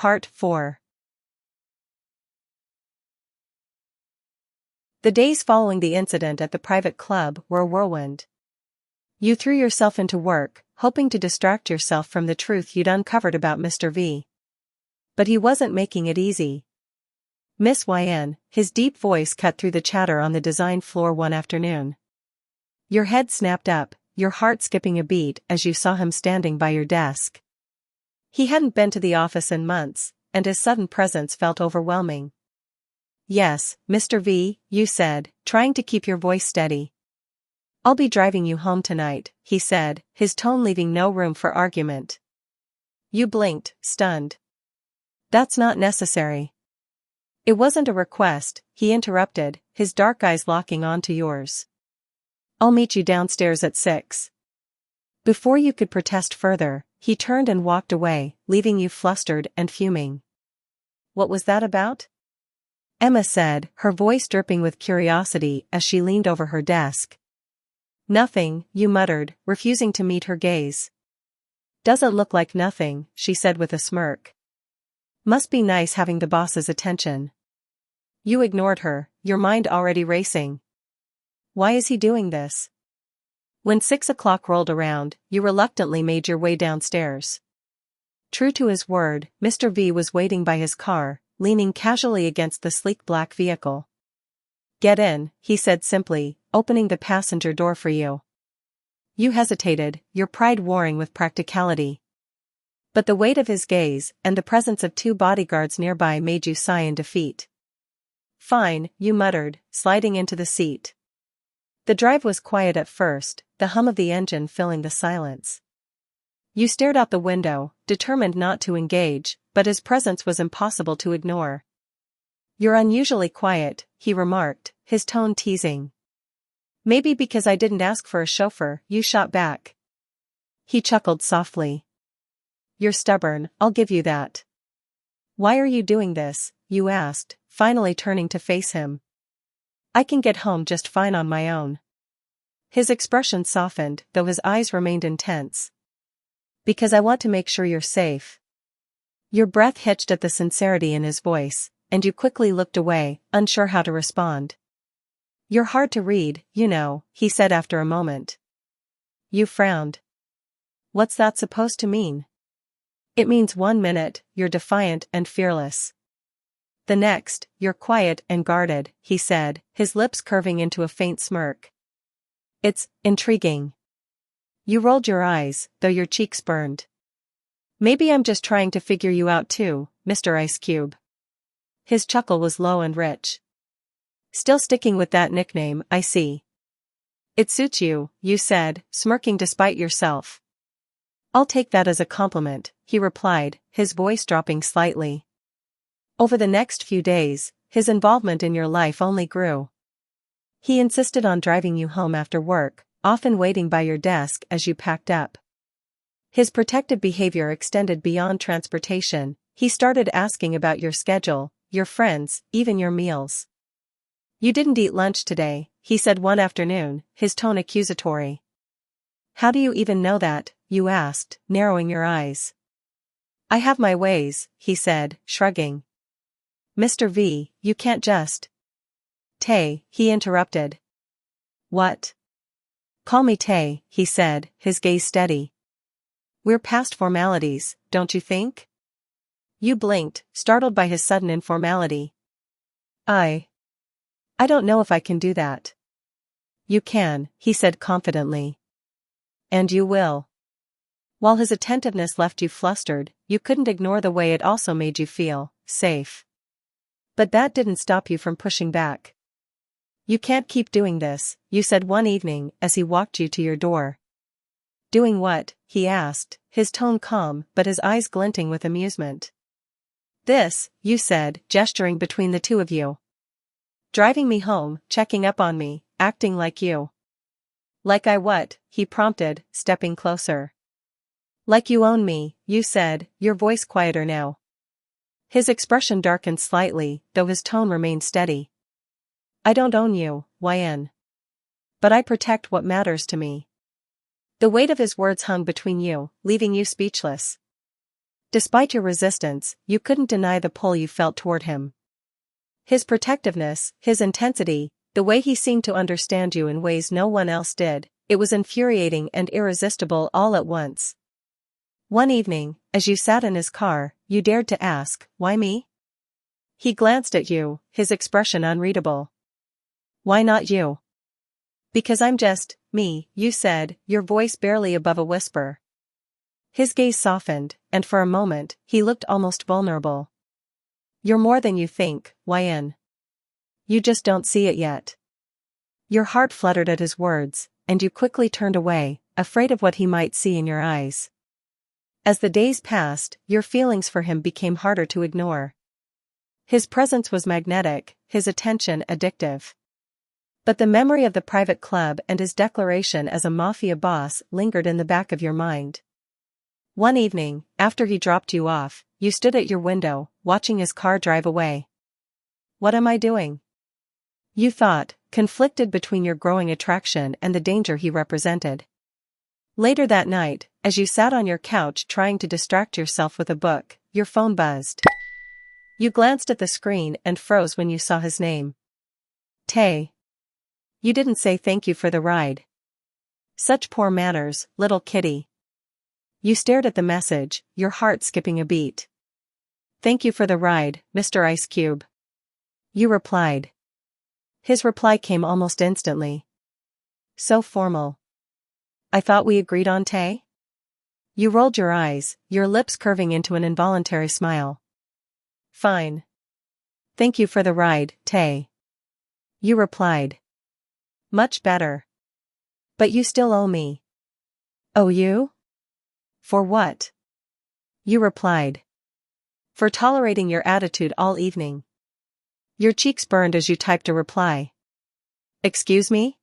Part 4. The days following the incident at the private club were a whirlwind. You threw yourself into work, hoping to distract yourself from the truth you'd uncovered about Mr. V. But he wasn't making it easy. Miss YN, his deep voice cut through the chatter on the design floor one afternoon. Your head snapped up, your heart skipping a beat as you saw him standing by your desk. He hadn't been to the office in months, and his sudden presence felt overwhelming. Yes, Mr. V, you said, trying to keep your voice steady. I'll be driving you home tonight, he said, his tone leaving no room for argument. You blinked, stunned. That's not necessary. It wasn't a request, he interrupted, his dark eyes locking onto yours. I'll meet you downstairs at 6. Before you could protest further, he turned and walked away, leaving you flustered and fuming. What was that about? Emma said, her voice dripping with curiosity as she leaned over her desk. Nothing, you muttered, refusing to meet her gaze. Doesn't look like nothing, she said with a smirk. Must be nice having the boss's attention. You ignored her, your mind already racing. Why is he doing this? When 6 o'clock rolled around, you reluctantly made your way downstairs. True to his word, Mr. V was waiting by his car, leaning casually against the sleek black vehicle. Get in, he said simply, opening the passenger door for you. You hesitated, your pride warring with practicality. But the weight of his gaze and the presence of 2 bodyguards nearby made you sigh in defeat. Fine, you muttered, sliding into the seat. The drive was quiet at first, the hum of the engine filling the silence. You stared out the window, determined not to engage, but his presence was impossible to ignore. You're unusually quiet, he remarked, his tone teasing. Maybe because I didn't ask for a chauffeur, you shot back. He chuckled softly. You're stubborn, I'll give you that. Why are you doing this? You asked, finally turning to face him. I can get home just fine on my own. His expression softened, though his eyes remained intense. Because I want to make sure you're safe. Your breath hitched at the sincerity in his voice, and you quickly looked away, unsure how to respond. You're hard to read, you know, he said after a moment. You frowned. What's that supposed to mean? It means 1 minute, you're defiant and fearless. The next, you're quiet and guarded, he said, his lips curving into a faint smirk. It's intriguing. You rolled your eyes, though your cheeks burned. Maybe I'm just trying to figure you out too, Mr. Ice Cube. His chuckle was low and rich. Still sticking with that nickname, I see. It suits you, you said, smirking despite yourself. I'll take that as a compliment, he replied, his voice dropping slightly. Over the next few days, his involvement in your life only grew. He insisted on driving you home after work, often waiting by your desk as you packed up. His protective behavior extended beyond transportation. He started asking about your schedule, your friends, even your meals. You didn't eat lunch today, he said one afternoon, his tone accusatory. How do you even know that? You asked, narrowing your eyes. I have my ways, he said, shrugging. Mr. V, you can't just. Tay, he interrupted. What? Call me Tay, he said, his gaze steady. We're past formalities, don't you think? You blinked, startled by his sudden informality. I don't know if I can do that. You can, he said confidently. And you will. While his attentiveness left you flustered, you couldn't ignore the way it also made you feel safe. But that didn't stop you from pushing back. You can't keep doing this, you said one evening as he walked you to your door. Doing what? He asked, his tone calm but his eyes glinting with amusement. This, you said, gesturing between the two of you. Driving me home, checking up on me, acting like you. Like I what? He prompted, stepping closer. Like you own me, you said, your voice quieter now. His expression darkened slightly, though his tone remained steady. I don't own you, YN. But I protect what matters to me. The weight of his words hung between you, leaving you speechless. Despite your resistance, you couldn't deny the pull you felt toward him. His protectiveness, his intensity, the way he seemed to understand you in ways no one else did, it was infuriating and irresistible all at once. One evening, as you sat in his car, you dared to ask, "Why me?" He glanced at you, his expression unreadable. "Why not you?" "Because I'm just me," you said, your voice barely above a whisper. His gaze softened, and for a moment, he looked almost vulnerable. "You're more than you think, YN. You just don't see it yet." Your heart fluttered at his words, and you quickly turned away, afraid of what he might see in your eyes. As the days passed, your feelings for him became harder to ignore. His presence was magnetic, his attention addictive. But the memory of the private club and his declaration as a mafia boss lingered in the back of your mind. One evening, after he dropped you off, you stood at your window, watching his car drive away. "What am I doing?" you thought, conflicted between your growing attraction and the danger he represented. Later that night, as you sat on your couch trying to distract yourself with a book, your phone buzzed. You glanced at the screen and froze when you saw his name. Tay. You didn't say thank you for the ride. Such poor manners, little kitty. You stared at the message, your heart skipping a beat. "Thank you for the ride, Mr. Ice Cube." You replied. His reply came almost instantly. So formal. "I thought we agreed on Tay?" You rolled your eyes, your lips curving into an involuntary smile. "Fine. Thank you for the ride, Tay." You replied. "Much better. But you still owe me." "Owe you? For what?" You replied. "For tolerating your attitude all evening." Your cheeks burned as you typed a reply. "Excuse me?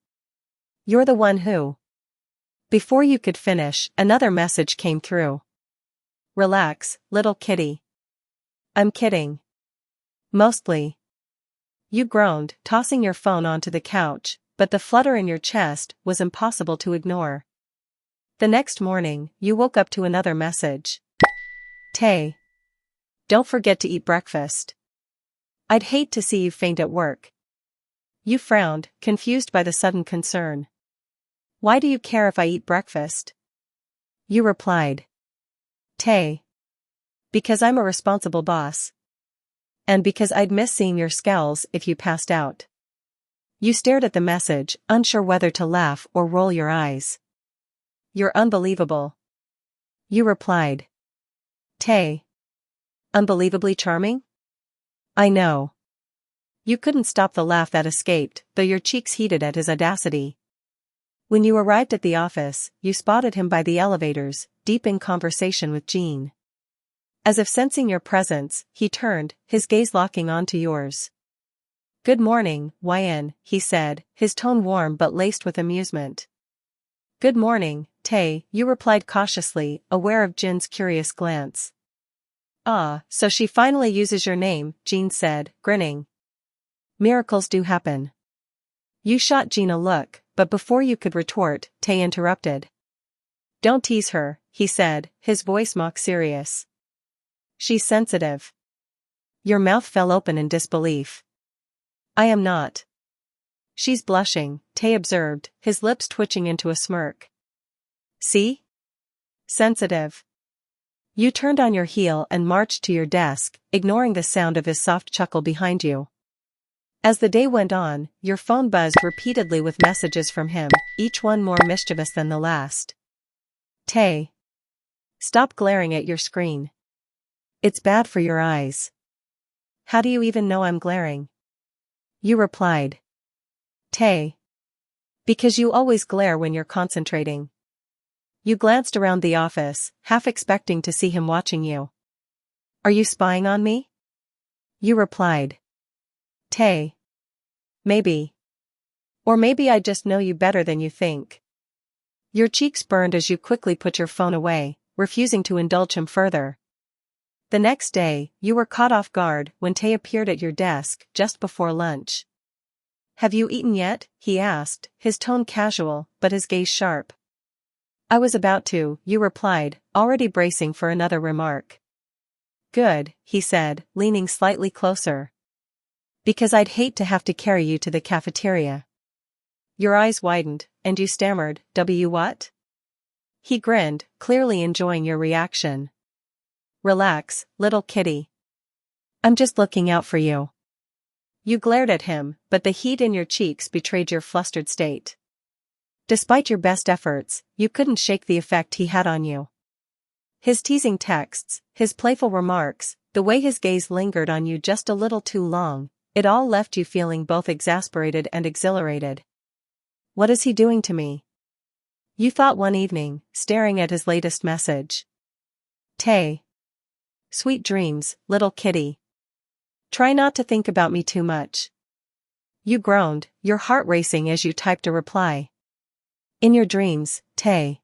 You're the one who..." Before you could finish, another message came through. "Relax, little kitty. I'm kidding. Mostly." You groaned, tossing your phone onto the couch, but the flutter in your chest was impossible to ignore. The next morning, you woke up to another message. "Tay. Don't forget to eat breakfast. I'd hate to see you faint at work." You frowned, confused by the sudden concern. "Why do you care if I eat breakfast?" You replied. Tay. Because I'm a responsible boss. And because I'd miss seeing your scowls if you passed out." You stared at the message, unsure whether to laugh or roll your eyes. "You're unbelievable." You replied. Tay. Unbelievably charming? I know. You couldn't stop the laugh that escaped, though your cheeks heated at his audacity. When you arrived at the office, you spotted him by the elevators, deep in conversation with Jean. As if sensing your presence, he turned, his gaze locking onto yours. "Good morning, YN, he said, his tone warm but laced with amusement. "Good morning, Tay," you replied cautiously, aware of Jin's curious glance. "Ah, so she finally uses your name," Jean said, grinning. "Miracles do happen." You shot Jean a look, but before you could retort, Tay interrupted. "Don't tease her," he said, his voice mock serious. "She's sensitive." Your mouth fell open in disbelief. "I am not." "She's blushing," Tay observed, his lips twitching into a smirk. "See? Sensitive." You turned on your heel and marched to your desk, ignoring the sound of his soft chuckle behind you. As the day went on, your phone buzzed repeatedly with messages from him, each one more mischievous than the last. Tay. Stop glaring at your screen. It's bad for your eyes. How do you even know I'm glaring? You replied. Tay. Because you always glare when you're concentrating. You glanced around the office, half expecting to see him watching you. Are you spying on me? You replied. Tay. Maybe. Or maybe I just know you better than you think. Your cheeks burned as you quickly put your phone away, refusing to indulge him further. The next day, you were caught off guard when Tay appeared at your desk just before lunch. Have you eaten yet? He asked, his tone casual, but his gaze sharp. I was about to, you replied, already bracing for another remark. Good, he said, leaning slightly closer. Because I'd hate to have to carry you to the cafeteria. Your eyes widened, and you stammered, what? He grinned, clearly enjoying your reaction. Relax, little kitty. I'm just looking out for you. You glared at him, but the heat in your cheeks betrayed your flustered state. Despite your best efforts, you couldn't shake the effect he had on you. His teasing texts, his playful remarks, the way his gaze lingered on you just a little too long, it all left you feeling both exasperated and exhilarated. What is he doing to me? You thought one evening, staring at his latest message. Tay. Sweet dreams, little kitty. Try not to think about me too much. You groaned, your heart racing as you typed a reply. In your dreams, Tay.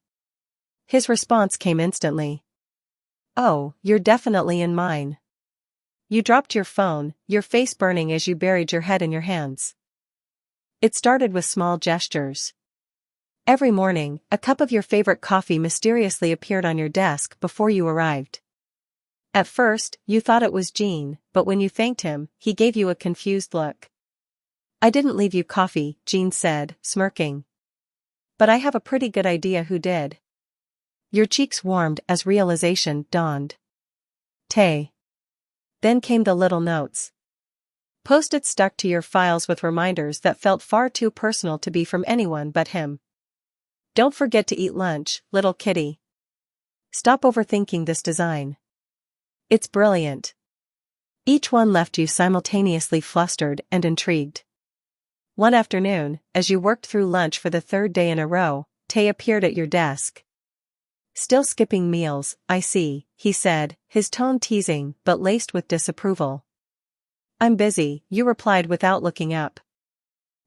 His response came instantly. Oh, you're definitely in mine. You dropped your phone, your face burning as you buried your head in your hands. It started with small gestures. Every morning, a cup of your favorite coffee mysteriously appeared on your desk before you arrived. At first, you thought it was Gene, but when you thanked him, he gave you a confused look. I didn't leave you coffee, Gene said, smirking. But I have a pretty good idea who did. Your cheeks warmed as realization dawned. Tay. Then came the little notes. Post-its stuck to your files with reminders that felt far too personal to be from anyone but him. Don't forget to eat lunch, little kitty. Stop overthinking this design. It's brilliant. Each one left you simultaneously flustered and intrigued. One afternoon, as you worked through lunch for the third day in a row, Tay appeared at your desk. Still skipping meals, I see, he said, his tone teasing but laced with disapproval. I'm busy, you replied without looking up.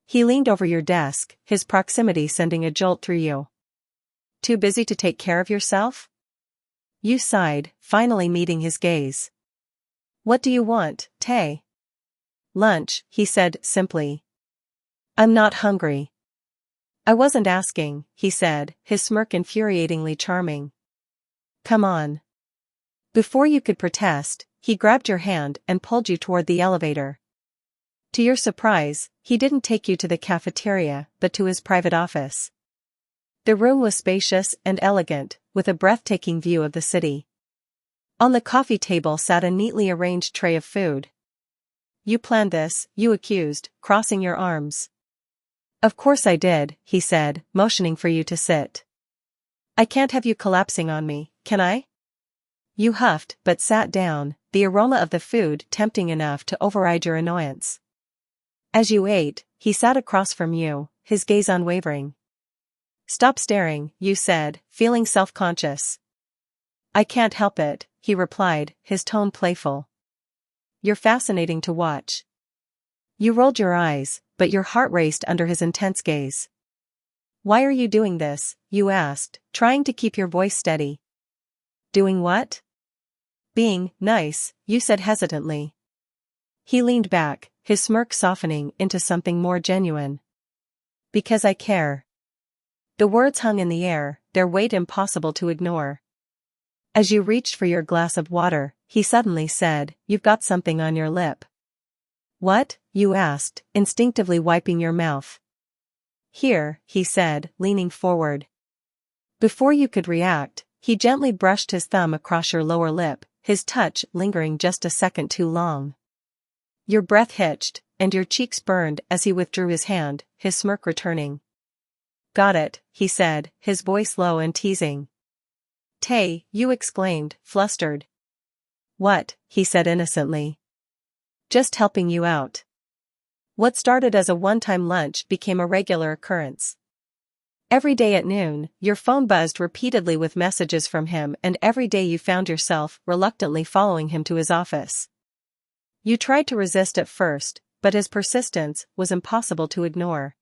He leaned over your desk, his proximity sending a jolt through you. Too busy to take care of yourself? You sighed, finally meeting his gaze. What do you want, Tay? Lunch, he said simply. I'm not hungry. I wasn't asking, he said, his smirk infuriatingly charming. Come on. Before you could protest, he grabbed your hand and pulled you toward the elevator. To your surprise, he didn't take you to the cafeteria, but to his private office. The room was spacious and elegant, with a breathtaking view of the city. On the coffee table sat a neatly arranged tray of food. You planned this, you accused, crossing your arms. Of course I did, he said, motioning for you to sit. I can't have you collapsing on me, can I? You huffed but sat down, the aroma of the food tempting enough to override your annoyance. As you ate, he sat across from you, his gaze unwavering. Stop staring, you said, feeling self-conscious. I can't help it, he replied, his tone playful. You're fascinating to watch. You rolled your eyes, but your heart raced under his intense gaze. Why are you doing this? You asked, trying to keep your voice steady. Doing what? Being nice, you said hesitantly. He leaned back, his smirk softening into something more genuine. Because I care. The words hung in the air, their weight impossible to ignore. As you reached for your glass of water, he suddenly said, You've got something on your lip. What? You asked, instinctively wiping your mouth. Here, he said, leaning forward. Before you could react, he gently brushed his thumb across your lower lip, his touch lingering just a second too long. Your breath hitched, and your cheeks burned as he withdrew his hand, his smirk returning. Got it, he said, his voice low and teasing. Tay, you exclaimed, flustered. What? He said innocently. Just helping you out. What started as a one-time lunch became a regular occurrence. Every day at noon, your phone buzzed repeatedly with messages from him, and every day you found yourself reluctantly following him to his office. You tried to resist at first, but his persistence was impossible to ignore.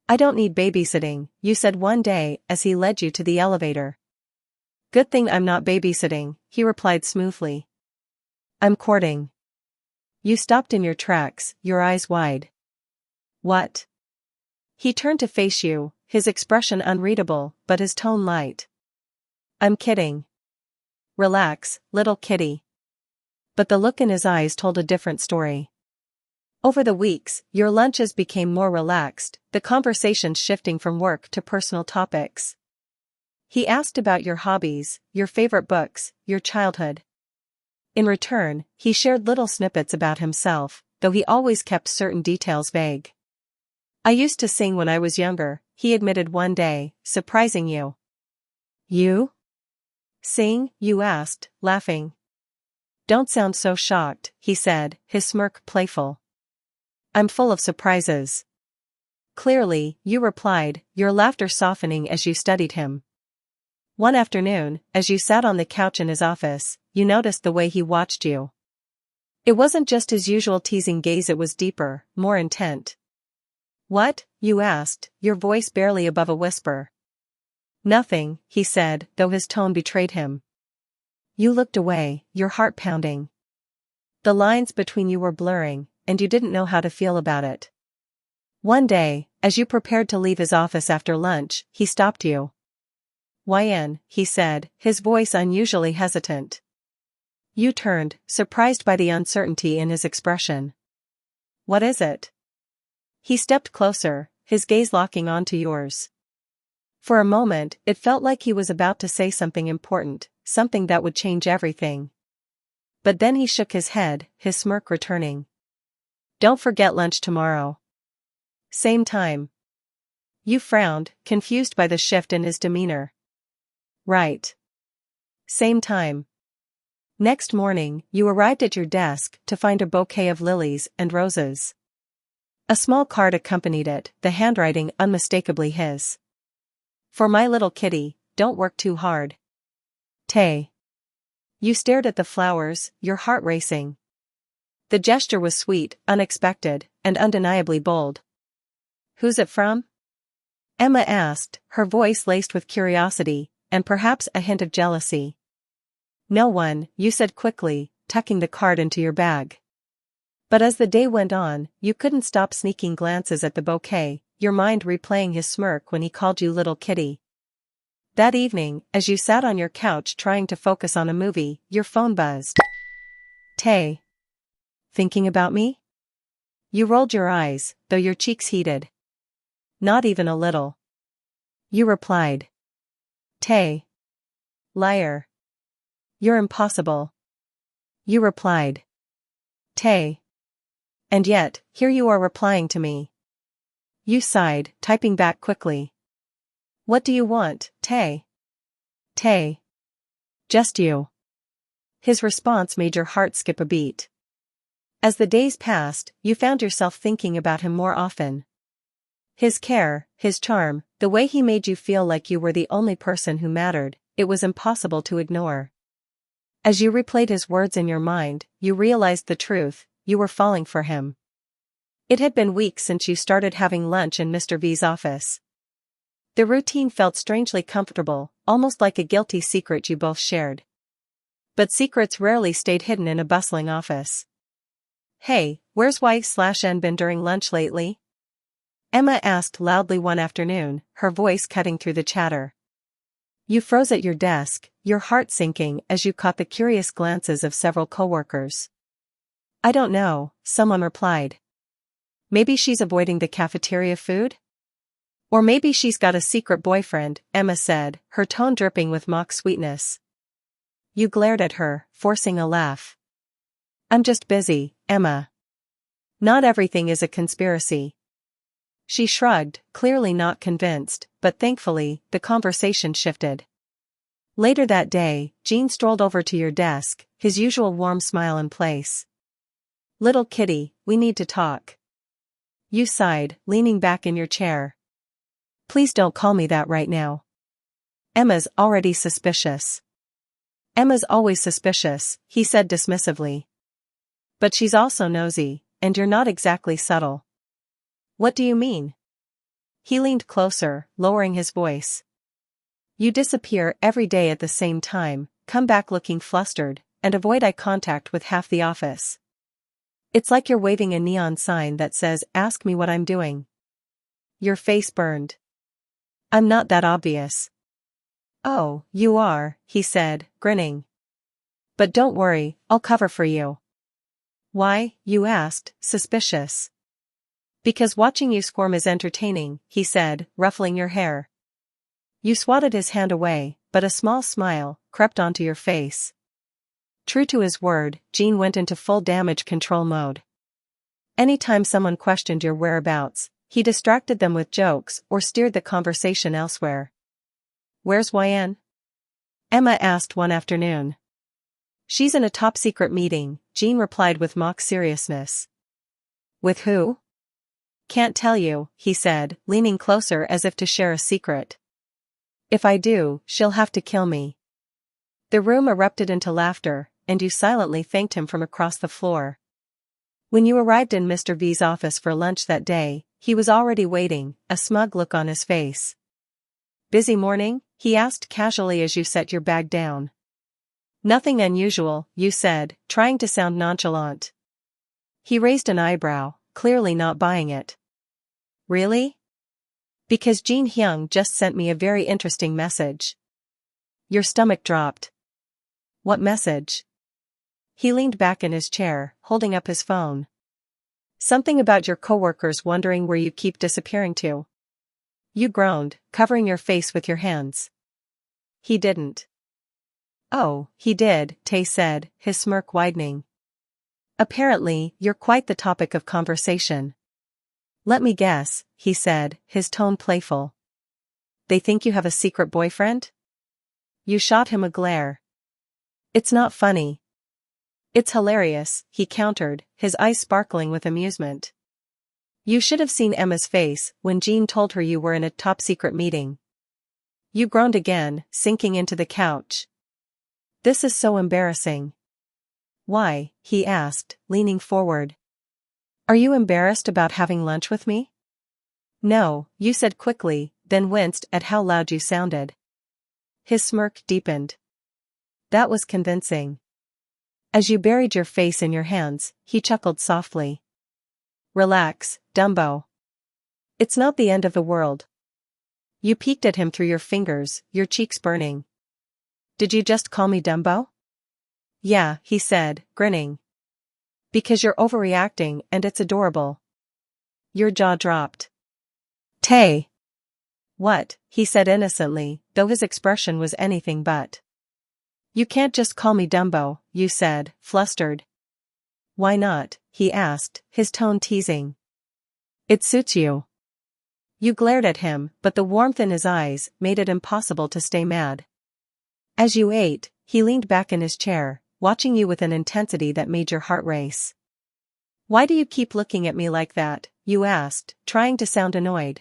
I don't need babysitting, you said one day as he led you to the elevator. Good thing I'm not babysitting, he replied smoothly. I'm courting. You stopped in your tracks, your eyes wide. What? He turned to face you, his expression unreadable, but his tone light. I'm kidding. Relax, little kitty. but the look in his eyes told a different story. Over the weeks, your lunches became more relaxed, the conversations shifting from work to personal topics. He asked about your hobbies, your favorite books, your childhood. In return, he shared little snippets about himself, though he always kept certain details vague. "I used to sing when I was younger," he admitted one day, surprising you. "You? Sing?" you asked, laughing. "Don't sound so shocked," he said, his smirk playful. "I'm full of surprises." "Clearly," you replied, your laughter softening as you studied him. One afternoon, as you sat on the couch in his office, you noticed the way he watched you. It wasn't just his usual teasing gaze, it was deeper, more intent. "What?" you asked, your voice barely above a whisper. "Nothing," he said, though his tone betrayed him. You looked away, your heart pounding. The lines between you were blurring, and you didn't know how to feel about it. One day, as you prepared to leave his office after lunch, he stopped you. "YN," he said, his voice unusually hesitant. You turned, surprised by the uncertainty in his expression. "What is it?" He stepped closer, his gaze locking onto yours. For a moment, it felt like he was about to say something important, something that would change everything. But then he shook his head, his smirk returning. "Don't forget lunch tomorrow. Same time." You frowned, confused by the shift in his demeanor. "Right. Same time." Next morning, you arrived at your desk to find a bouquet of lilies and roses. A small card accompanied it, the handwriting unmistakably his. "For my little kitty, don't work too hard. Tay." You stared at the flowers, your heart racing. The gesture was sweet, unexpected, and undeniably bold. "Who's it from?" Emma asked, her voice laced with curiosity, and perhaps a hint of jealousy. "No one," you said quickly, tucking the card into your bag. But as the day went on, you couldn't stop sneaking glances at the bouquet, your mind replaying his smirk when he called you little kitty. That evening, as you sat on your couch trying to focus on a movie, your phone buzzed. "Tay. Thinking about me?" You rolled your eyes, though your cheeks heated. "Not even a little." You replied. "Tay. Liar. You're impossible." You replied. "Tay. And yet, here you are replying to me." You sighed, typing back quickly. "What do you want, Tay?" "Tay. Just you." His response made your heart skip a beat. As the days passed, you found yourself thinking about him more often. His care, his charm, the way he made you feel like you were the only person who mattered, it was impossible to ignore. As you replayed his words in your mind, you realized the truth, you were falling for him. It had been weeks since you started having lunch in Mr. V's office. The routine felt strangely comfortable, almost like a guilty secret you both shared. But secrets rarely stayed hidden in a bustling office. "Hey, where's Y/N been during lunch lately?" Emma asked loudly one afternoon, her voice cutting through the chatter. You froze at your desk, your heart sinking as you caught the curious glances of several coworkers. "I don't know," someone replied. "Maybe she's avoiding the cafeteria food?" "Or maybe she's got a secret boyfriend," Emma said, her tone dripping with mock sweetness. You glared at her, forcing a laugh. "I'm just busy, Emma. Not everything is a conspiracy." She shrugged, clearly not convinced, but thankfully, the conversation shifted. Later that day, Gene strolled over to your desk, his usual warm smile in place. "Little kitty, we need to talk." You sighed, leaning back in your chair. "Please don't call me that right now. Emma's already suspicious." "Emma's always suspicious," he said dismissively. "But she's also nosy, and you're not exactly subtle." "What do you mean?" He leaned closer, lowering his voice. "You disappear every day at the same time, come back looking flustered, and avoid eye contact with half the office. It's like you're waving a neon sign that says, 'Ask me what I'm doing.'" Your face burned. "I'm not that obvious." "Oh, you are," he said, grinning. But don't worry, I'll cover for you. Why? You asked, suspicious. Because watching you squirm is entertaining, he said, ruffling your hair. You swatted his hand away, but a small smile crept onto your face. True to his word, Gene went into full damage control mode. Anytime someone questioned your whereabouts, he distracted them with jokes or steered the conversation elsewhere. Where's YN? Emma asked one afternoon. She's in a top-secret meeting, Gene replied with mock seriousness. With who? Can't tell you, he said, leaning closer as if to share a secret. If I do, she'll have to kill me. The room erupted into laughter, and you silently thanked him from across the floor. When you arrived in Mr. V's office for lunch that day, he was already waiting, a smug look on his face. Busy morning? He asked casually as you set your bag down. Nothing unusual, you said, trying to sound nonchalant. He raised an eyebrow, clearly not buying it. Really? Because Jin Hyung just sent me a very interesting message. Your stomach dropped. What message? He leaned back in his chair, holding up his phone. Something about your coworkers wondering where you keep disappearing to. You groaned, covering your face with your hands. He didn't. Oh, he did, Tae said, his smirk widening. Apparently, you're quite the topic of conversation. Let me guess, he said, his tone playful. They think you have a secret boyfriend? You shot him a glare. It's not funny. It's hilarious, he countered, his eyes sparkling with amusement. You should have seen Emma's face when Jean told her you were in a top-secret meeting. You groaned again, sinking into the couch. This is so embarrassing. Why? He asked, leaning forward. Are you embarrassed about having lunch with me? No, you said quickly, then winced at how loud you sounded. His smirk deepened. That was convincing. As you buried your face in your hands, he chuckled softly. Relax, Dumbo. It's not the end of the world. You peeked at him through your fingers, your cheeks burning. Did you just call me Dumbo? Yeah, he said, grinning. Because you're overreacting and it's adorable. Your jaw dropped. Tae. What? He said innocently, though his expression was anything but. You can't just call me Dumbo, you said, flustered. Why not? He asked, his tone teasing. It suits you. You glared at him, but the warmth in his eyes made it impossible to stay mad. As you ate, he leaned back in his chair, watching you with an intensity that made your heart race. Why do you keep looking at me like that? You asked, trying to sound annoyed.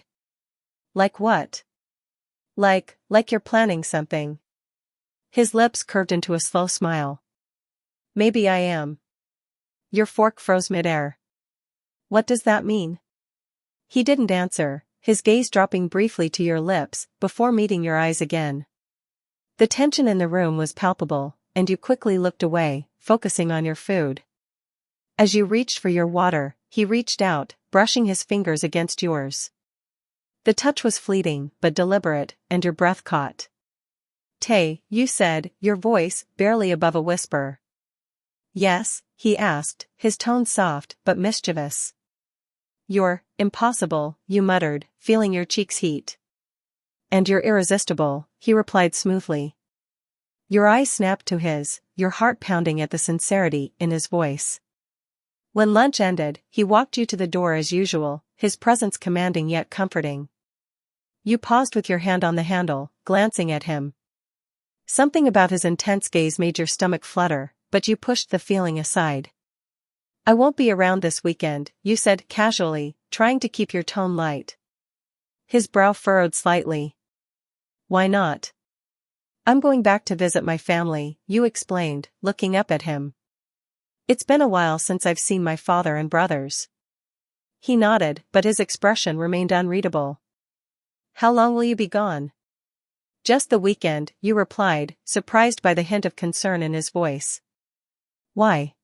Like what? Like you're planning something. His lips curved into a slow smile. Maybe I am. Your fork froze midair. What does that mean? He didn't answer, his gaze dropping briefly to your lips before meeting your eyes again. The tension in the room was palpable, and you quickly looked away, focusing on your food. As you reached for your water, he reached out, brushing his fingers against yours. The touch was fleeting but deliberate, and your breath caught. Tae, you said, your voice barely above a whisper. Yes, he asked, his tone soft but mischievous. You're impossible, you muttered, feeling your cheeks heat. And you're irresistible, he replied smoothly. Your eyes snapped to his, your heart pounding at the sincerity in his voice. When lunch ended, he walked you to the door as usual, his presence commanding yet comforting. You paused with your hand on the handle, glancing at him. Something about his intense gaze made your stomach flutter, but you pushed the feeling aside. I won't be around this weekend, you said casually, trying to keep your tone light. His brow furrowed slightly. Why not? I'm going back to visit my family, you explained, looking up at him. It's been a while since I've seen my father and brothers. He nodded, but his expression remained unreadable. How long will you be gone? Just the weekend, you replied, surprised by the hint of concern in his voice. Why?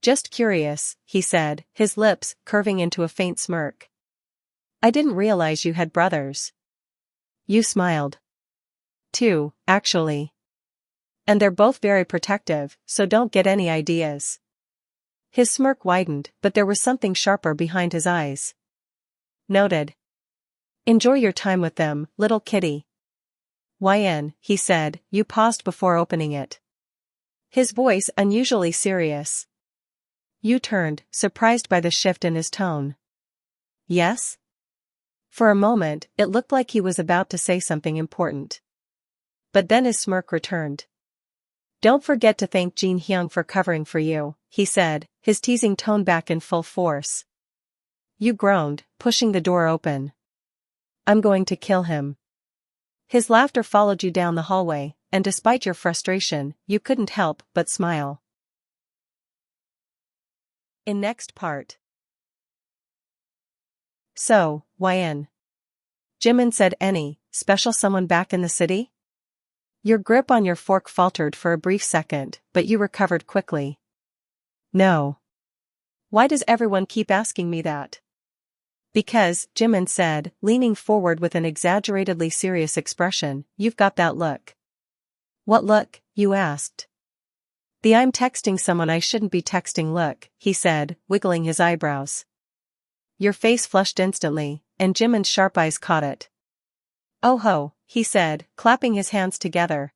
Just curious, he said, his lips curving into a faint smirk. I didn't realize you had brothers. You smiled. Two, actually. And they're both very protective, so don't get any ideas. His smirk widened, but there was something sharper behind his eyes. Noted. Enjoy your time with them, little kitty. YN, he said. You paused before opening it. His voice unusually serious. You turned, surprised by the shift in his tone. Yes? For a moment, it looked like he was about to say something important. But then his smirk returned. Don't forget to thank Jin Hyung for covering for you, he said, his teasing tone back in full force. You groaned, pushing the door open. I'm going to kill him. His laughter followed you down the hallway, and despite your frustration, you couldn't help but smile. In next part. So, YN. Jimin said, any special someone back in the city? Your grip on your fork faltered for a brief second, but you recovered quickly. No. Why does everyone keep asking me that? Because, Jimin said, leaning forward with an exaggeratedly serious expression, you've got that look. What look? You asked. The I'm texting someone I shouldn't be texting look, he said, wiggling his eyebrows. Your face flushed instantly, and Jimin's sharp eyes caught it. Oh ho, he said, clapping his hands together.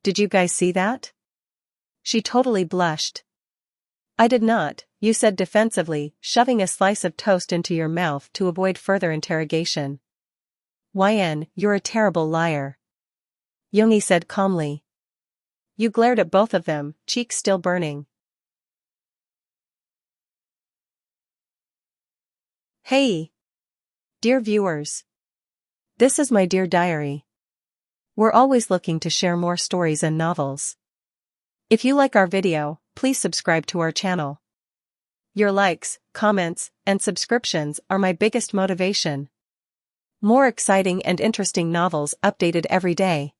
Did you guys see that? She totally blushed. I did not, you said defensively, shoving a slice of toast into your mouth to avoid further interrogation. YN, you're a terrible liar. Yoongi said calmly. You glared at both of them, cheeks still burning. Hey! Dear viewers. This is my dear diary. We're always looking to share more stories and novels. If you like our video, please subscribe to our channel. Your likes, comments, and subscriptions are my biggest motivation. More exciting and interesting novels updated every day.